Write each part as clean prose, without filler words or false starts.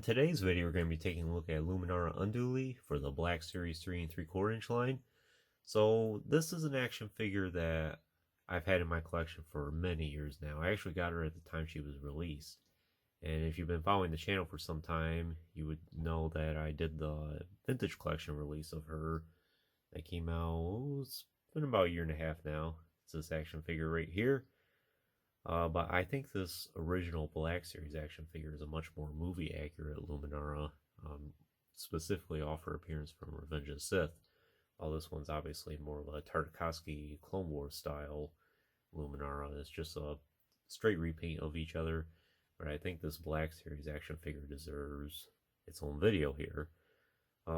today's video, we're going to be taking a look at Luminara Unduli for the Black Series 3 3/4 inch line. So this is an action figure that I've had in my collection for many years now. I actually got her at the time she was released. And if you've been following the channel for some time, you would know that I did the vintage collection release of her that came out, it's been about a year and a half now. It's this action figure right here. But I think this original Black Series action figure is a much more movie-accurate Luminara, specifically off her appearance from Revenge of the Sith. While this one's obviously more of a Tartakovsky Clone Wars style Luminara. It's just a straight repaint of each other. But I think this Black Series action figure deserves its own video here.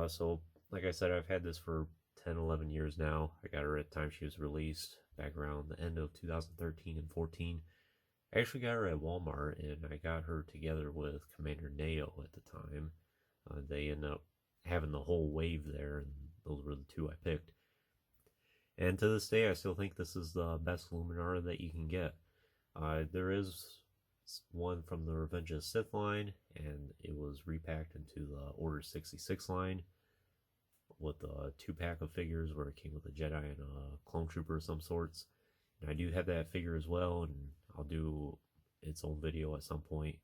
So, like I said, I've had this for 10, 11 years now. I got her at the time she was released, back around the end of 2013 and 14. I actually got her at Walmart, and I got her together with Commander Neo at the time. They ended up having the whole wave there, and those were the two I picked. And to this day, I still think this is the best Luminara that you can get. There is one from the Revenge of the Sith line, and it was repacked into the Order 66 line with a 2-pack of figures where it came with a Jedi and a clone trooper of some sorts. And I do have that figure as well, and I'll do its own video at some point.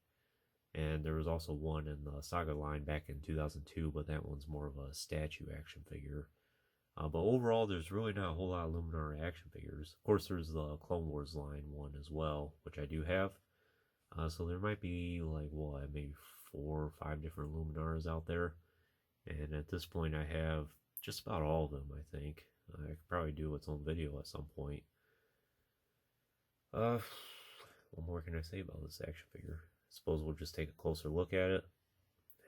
And there was also one in the Saga line back in 2002, but that one's more of a statue action figure. But overall, there's really not a whole lot of Luminara action figures. Of course, there's the Clone Wars line one as well, which I do have. So there might be like, what, maybe 4 or 5 different Luminaras out there. And at this point, I have just about all of them, I think. I could probably do its own video at some point. What more can I say about this action figure? I suppose we'll just take a closer look at it.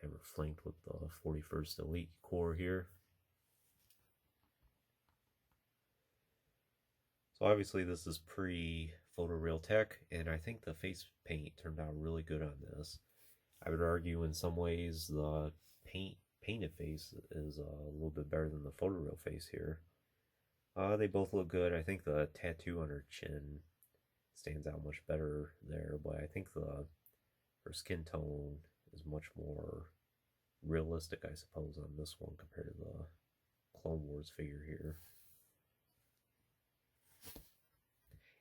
Have her flanked with the 41st Elite core here. So obviously this is pre-photoreal tech, and I think the face paint turned out really good on this. I would argue in some ways the painted face is a little bit better than the photoreal face here. They both look good. I think the tattoo on her chin stands out much better there, but I think her skin tone is much more realistic, I suppose, on this one compared to the Clone Wars figure here.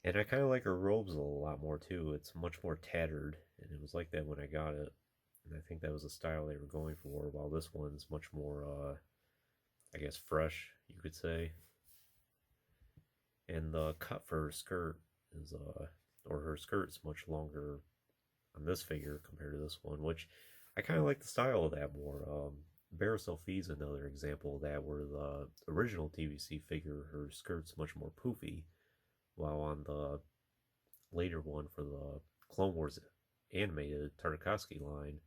And I kind of like her robes a lot more too. It's much more tattered, and it was like that when I got it. And I think that was the style they were going for, while this one's much more, I guess, fresh, you could say. And the cut for her skirt is, or her skirt's much longer on this figure compared to this one, which I kind of like the style of that more. Barra Sophie's another example of that, where the original TVC figure, her skirt's much more poofy, while on the later one for the Clone Wars animated Tartakovsky line,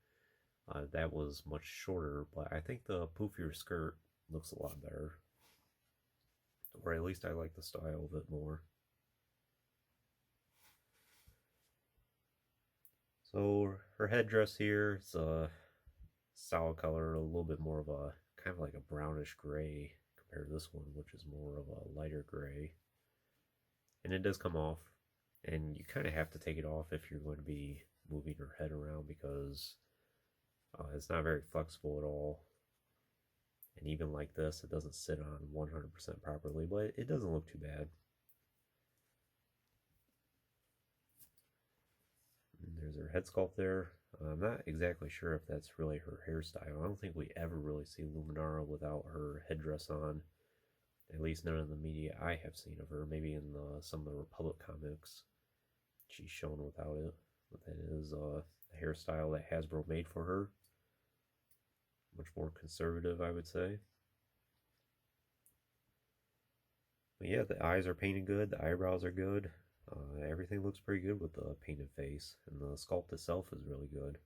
that was much shorter, but I think the poofier skirt looks a lot better. Or at least I like the style of it more. So her headdress here is a solid color, a little bit more of a kind of like a brownish gray compared to this one, which is more of a lighter gray. And it does come off, and you kind of have to take it off if you're going to be moving her head around, because it's not very flexible at all. And even like this, it doesn't sit on 100% properly, but it doesn't look too bad. And there's her head sculpt there. I'm not exactly sure if that's really her hairstyle. I don't think we ever really see Luminara without her headdress on. At least none of the media I have seen of her. Maybe in some of the Republic comics, she's shown without it. But that is the hairstyle that Hasbro made for her. Much more conservative, I would say. But yeah, the eyes are painted good. The eyebrows are good. Everything looks pretty good with the painted face. And the sculpt itself is really good.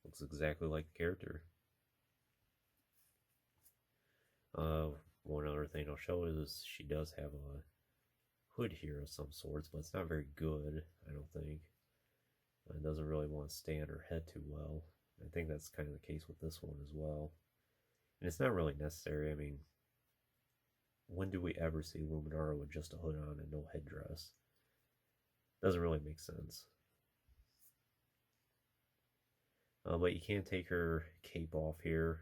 Looks exactly like the character. One other thing I'll show is she does have a hood here of some sorts, but it's not very good, I don't think. It doesn't really want to stay on her head too well. I think that's kind of the case with this one as well. And it's not really necessary. I mean, when do we ever see Luminara with just a hood on and no headdress? Doesn't really make sense. But you can't take her cape off here.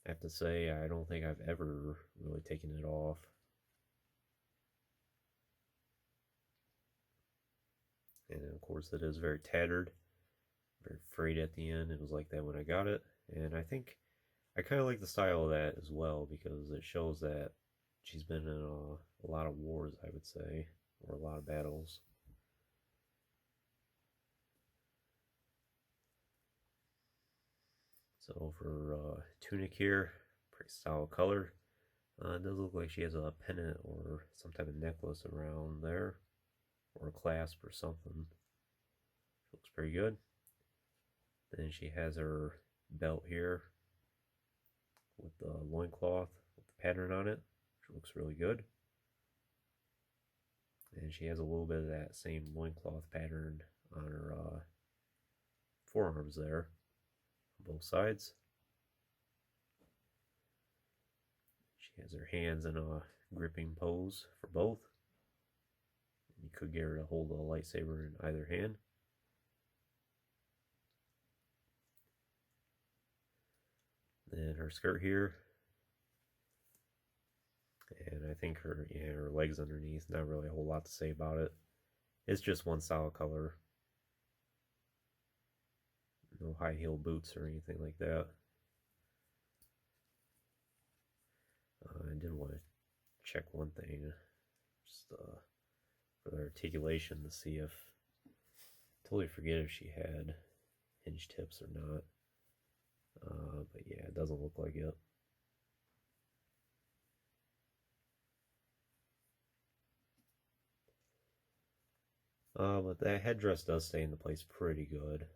I have to say, I don't think I've ever really taken it off. And of course it is very tattered, very frayed at the end. It was like that when I got it. And I think I kind of like the style of that as well, because it shows that she's been in a lot of wars, I would say, or a lot of battles. So for tunic here, pretty solid color. It does look like she has a pendant or some type of necklace around there, or a clasp or something. Looks pretty good. Then she has her belt here with the loincloth with the pattern on it, which looks really good. And she has a little bit of that same loincloth pattern on her forearms there, on both sides. She has her hands in a gripping pose for both. You could get her to hold a lightsaber in either hand. Then her skirt here, and I think her legs underneath, not really a whole lot to say about it. It's just one solid color. No high heel boots or anything like that. I did want to check one thing, just for the articulation, to see if, totally forget if she had hinge tips or not. But yeah, it doesn't look like it. But that headdress does stay into place pretty good.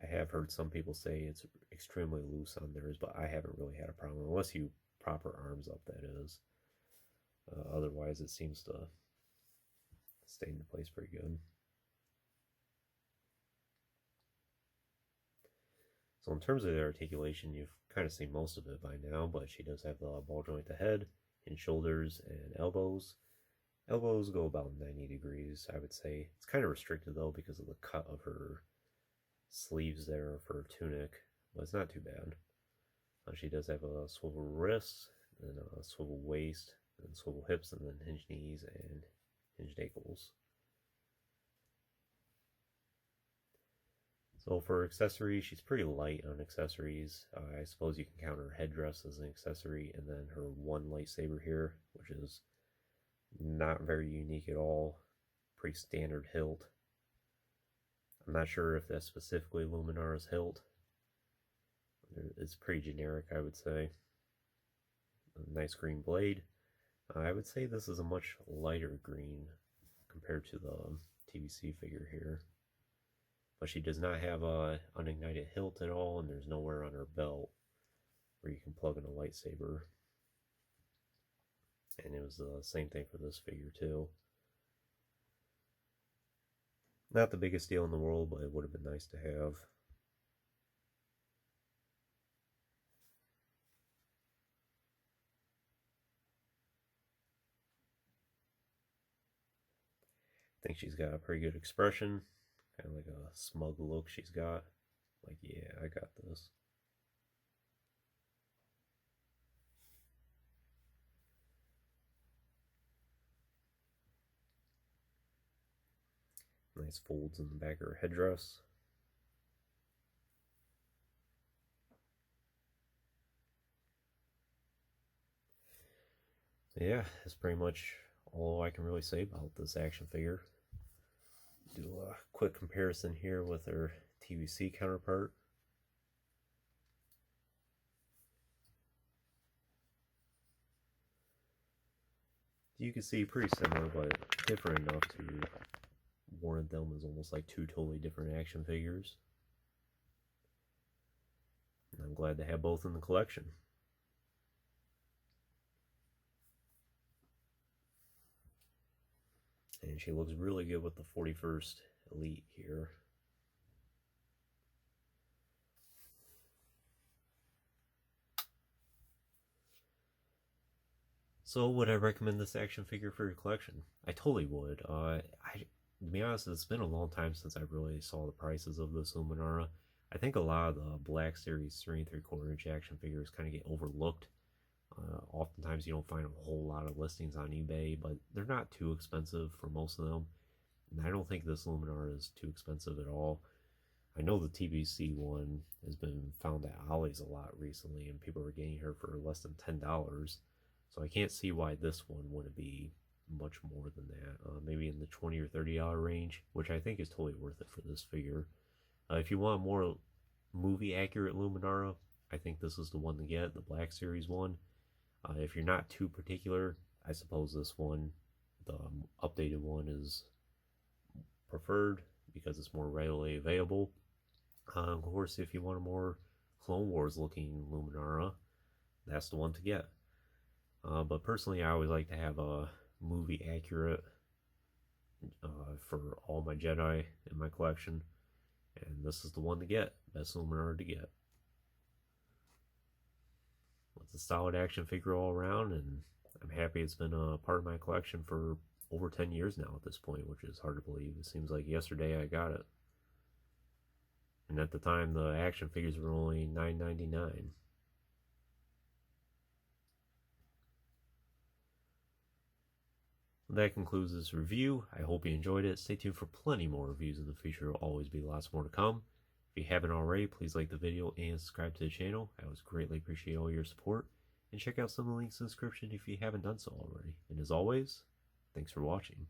I have heard some people say it's extremely loose on theirs, but I haven't really had a problem, unless you prop her arms up, that is. Otherwise, it seems to stay into place pretty good. So in terms of the articulation, you've kind of seen most of it by now, but she does have the ball joint to head, and shoulders and elbows. Elbows go about 90 degrees, I would say. It's kind of restricted though because of the cut of her sleeves there for her tunic, but it's not too bad. She does have a swivel wrist, and a swivel waist, and swivel hips, and then hinged knees and hinged ankles. So for accessories, she's pretty light on accessories. I suppose you can count her headdress as an accessory, and then her one lightsaber here, which is not very unique at all. Pretty standard hilt. I'm not sure if that's specifically Luminara's hilt. It's pretty generic, I would say. A nice green blade. I would say this is a much lighter green compared to the TBC figure here. But she does not have a unignited hilt at all, and there's nowhere on her belt where you can plug in a lightsaber. And it was the same thing for this figure too. Not the biggest deal in the world, but it would have been nice to have. I think she's got a pretty good expression. Kind of like a smug look she's got. Like, yeah, I got this. Nice folds in the back of her headdress. Yeah, that's pretty much all I can really say about this action figure. Do a quick comparison here with her TBC counterpart. You can see pretty similar, but different enough to warrant them as almost like two totally different action figures. And I'm glad to have both in the collection. And she looks really good with the 41st Elite here. So would I recommend this action figure for your collection? I totally would. To be honest, it's been a long time since I really saw the prices of this Luminara. I think a lot of the Black Series 3 and 3/4 inch action figures kind of get overlooked. Oftentimes you don't find a whole lot of listings on eBay, but they're not too expensive for most of them. And I don't think this Luminara is too expensive at all. I know the TBC one has been found at Ollie's a lot recently, and people are getting her for less than $10. So I can't see why this one wouldn't be much more than that. Maybe in the $20 or $30 range, which I think is totally worth it for this figure. If you want a more movie accurate Luminara, I think this is the one to get, the Black Series one. If you're not too particular, I suppose this one, the updated one, is preferred because it's more readily available. Of course, if you want a more Clone Wars looking Luminara, that's the one to get. But personally, I always like to have a movie accurate for all my Jedi in my collection, and this is the one to get. Best Luminara to get. It's a solid action figure all around, and I'm happy it's been a part of my collection for over 10 years now at this point, which is hard to believe. It seems like yesterday I got it. And at the time, the action figures were only $9.99. That concludes this review. I hope you enjoyed it. Stay tuned for plenty more reviews in the future. There will always be lots more to come. If you haven't already, please like the video and subscribe to the channel. I always greatly appreciate all your support. And check out some of the links in the description if you haven't done so already. And as always, thanks for watching.